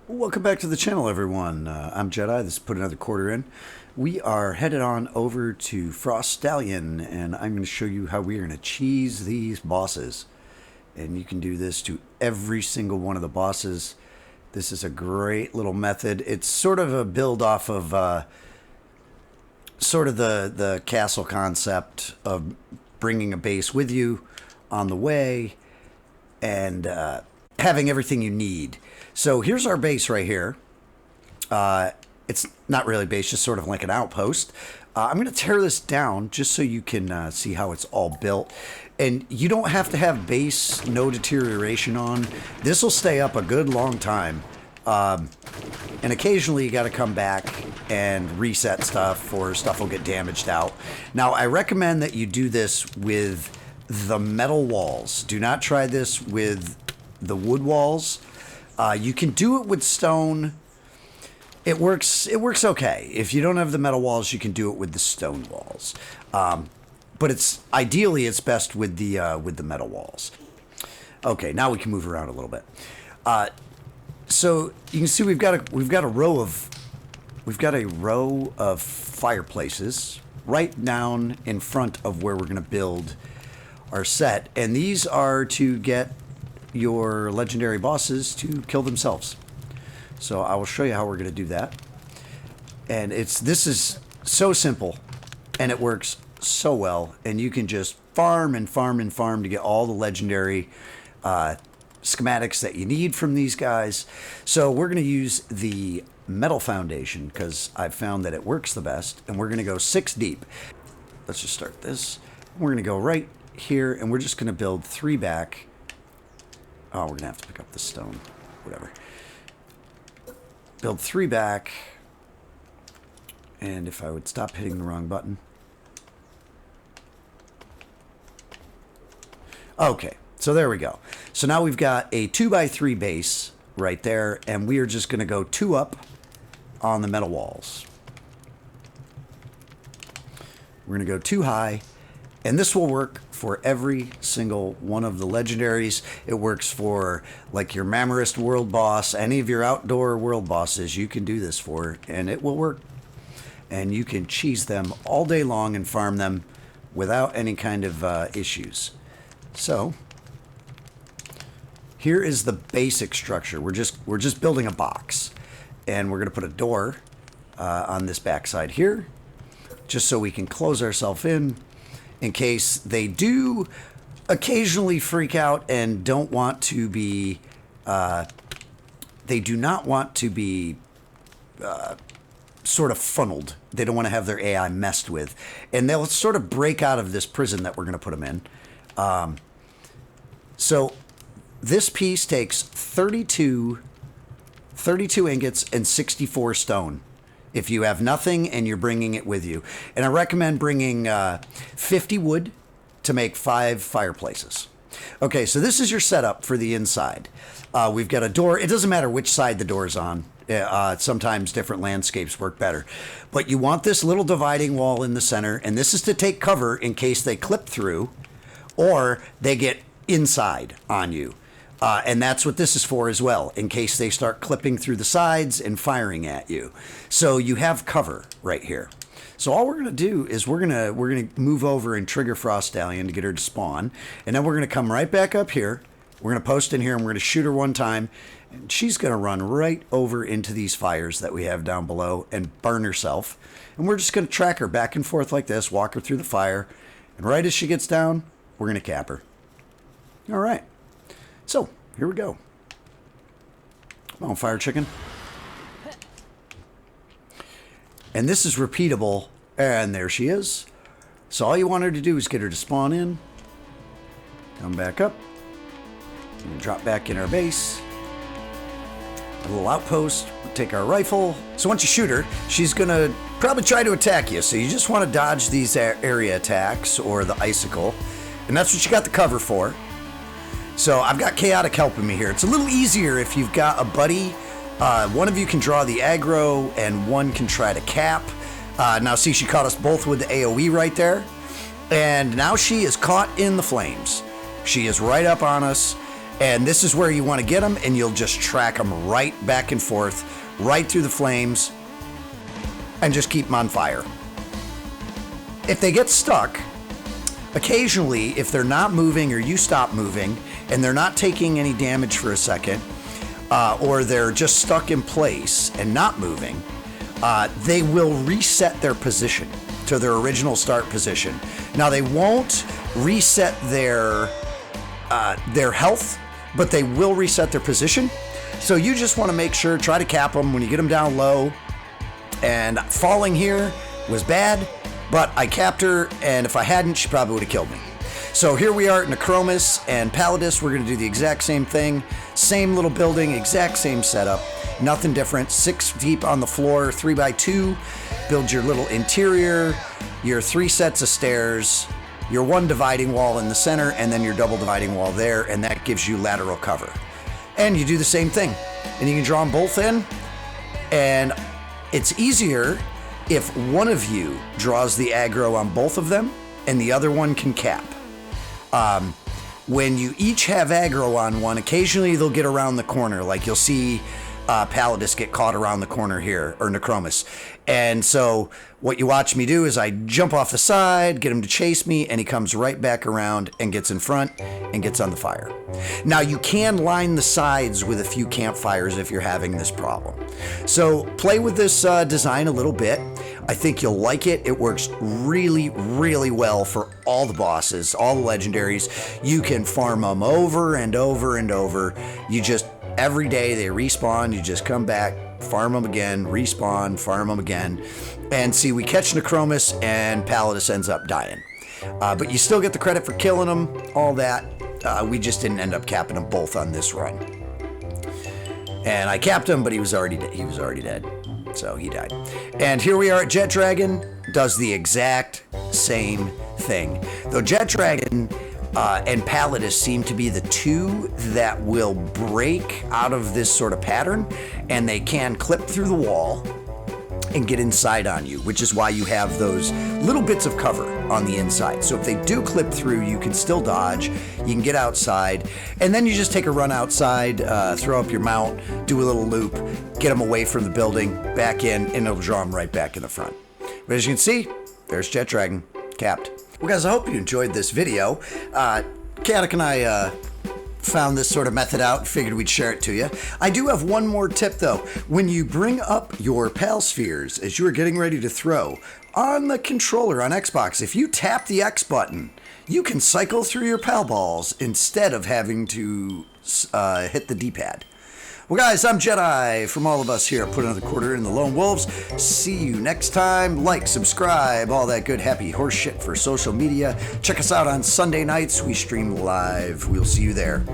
Welcome back to the channel, everyone. I'm Jedi. This is Put Another Quarter In. We are headed on over to Frost Stallion, and I'm going to show you how we are going to cheese these bosses. And you can do this to every single one of the bosses. This is a great little method. It's sort of a build off of sort of the castle concept of bringing a base with you on the way and having everything you need. So here's our base right here. It's not really a base, just sort of like an outpost. I'm going to tear this down just so you can see how it's all built. And you don't have to have base no deterioration on. This will stay up a good long time. And occasionally you got to come back and reset stuff, or stuff will get damaged out. Now, I recommend that you do this with the metal walls. Do not try this with the wood walls. You can do it with stone. It works okay. If you don't have the metal walls, you can do it with the stone walls. But it's best with the metal walls. Okay, now we can move around a little bit. So you can see we've got a row of fireplaces right down in front of where we're going to build our set, and these are to get your legendary bosses to kill themselves. So I will show you how we're going to do that. And this is so simple, and it works so well. And you can just farm and farm and farm to get all the legendary schematics that you need from these guys. So we're going to use the metal foundation because I've found that it works the best. And we're going to go 6 deep. Let's just start this. We're going to go right here, and we're just going to build 3 back. Oh, we're going to have to pick up the stone. Whatever. Build 3 back. And if I would stop hitting the wrong button. Okay, so there we go. So now we've got a 2x3 base right there, and we are just going to go 2 up on the metal walls. We're going to go 2 high. And this will work for every single one of the legendaries. It works for like your Mamorist world boss, any of your outdoor world bosses you can do this for, and it will work. And you can cheese them all day long and farm them without any kind of issues. So here is the basic structure. We're just building a box, and we're going to put a door on this backside here, just so we can close ourselves in case they do occasionally freak out and don't want to be, they do not want to be sort of funneled. They don't want to have their AI messed with. And they'll sort of break out of this prison that we're going to put them in. So this piece takes 32 ingots and 64 stone. If you have nothing and you're bringing it with you. And I recommend bringing 50 wood to make 5 fireplaces. Okay, so this is your setup for the inside. We've got a door. It doesn't matter which side the door's on. Sometimes different landscapes work better. But you want this little dividing wall in the center, and this is to take cover in case they clip through or they get inside on you. And that's what this is for as well, in case they start clipping through the sides and firing at you. So you have cover right here. So all we're going to do is we're going to move over and trigger Frost Stallion to get her to spawn. And then we're going to come right back up here. We're going to post in here, and we're going to shoot her one time. And she's going to run right over into these fires that we have down below and burn herself. And we're just going to track her back and forth like this, walk her through the fire. And right as she gets down, we're going to cap her. All right. So, here we go. Come on, fire chicken. And this is repeatable. And there she is. So all you want her to do is get her to spawn in. Come back up. And drop back in our base. A little outpost. We'll take our rifle. So once you shoot her, she's going to probably try to attack you. So you just want to dodge these area attacks or the icicle. And that's what you got the cover for. So I've got Chaotic helping me here. It's a little easier if you've got a buddy. One of you can draw the aggro and one can try to cap. Now see, she caught us both with the AoE right there. And now she is caught in the flames. She is right up on us. And this is where you want to get them, and you'll just track them right back and forth, right through the flames, and just keep them on fire. If they get stuck, occasionally, if they're not moving or you stop moving, and they're not taking any damage for a second, or they're just stuck in place and not moving, they will reset their position to their original start position. Now, they won't reset their health, but they will reset their position. So you just want to make sure, try to cap them when you get them down low. And falling here was bad, but I capped her, and if I hadn't, she probably would have killed me. So here we are at Necromus and Palladis. We're going to do the exact same thing. Same little building, exact same setup. Nothing different. 6 deep on the floor, 3x2. Build your little interior, your 3 sets of stairs, your 1 dividing wall in the center, and then your double dividing wall there, and that gives you lateral cover. And you do the same thing. And you can draw them both in, and it's easier if one of you draws the aggro on both of them, and the other one can cap. When you each have aggro on one, occasionally they'll get around the corner, like you'll see Palladis get caught around the corner here, or Necromus. And so what you watch me do is I jump off the side, get him to chase me, and he comes right back around and gets in front and gets on the fire. Now, you can line the sides with a few campfires if you're having this problem. So play with this design a little bit. I think you'll like it. It works really, really well for all the bosses, all the legendaries. You can farm them over and over and over. You just, every day they respawn, you just come back, farm them again, respawn, farm them again. And see, we catch Necromus and Palladis ends up dying. But you still get the credit for killing them, all that. We just didn't end up capping them both on this run. And I capped him, but he was already dead. So he died. And here we are at Jet Dragon, does the exact same thing. Though Jet Dragon and Palladis seem to be the 2 that will break out of this sort of pattern, and they can clip through the wall and get inside on you, which is why you have those little bits of cover on the inside. So if they do clip through, you can still dodge, you can get outside, and then you just take a run outside, throw up your mount, do a little loop, get them away from the building, back in, and it'll draw them right back in the front. But as you can see, there's Jet Dragon, capped. Well, guys, I hope you enjoyed this video. Katic and I found this sort of method out and figured we'd share it to you. I do have one more tip, though. When you bring up your Pal Spheres as you are getting ready to throw, on the controller on Xbox, if you tap the X button, you can cycle through your Pal Balls instead of having to hit the D-pad. Well, guys, I'm Jedi. From all of us here at Put Another Quarter in the Lone Wolves. See you next time. Like, subscribe, all that good happy horse shit for social media. Check us out on Sunday nights. We stream live. We'll see you there.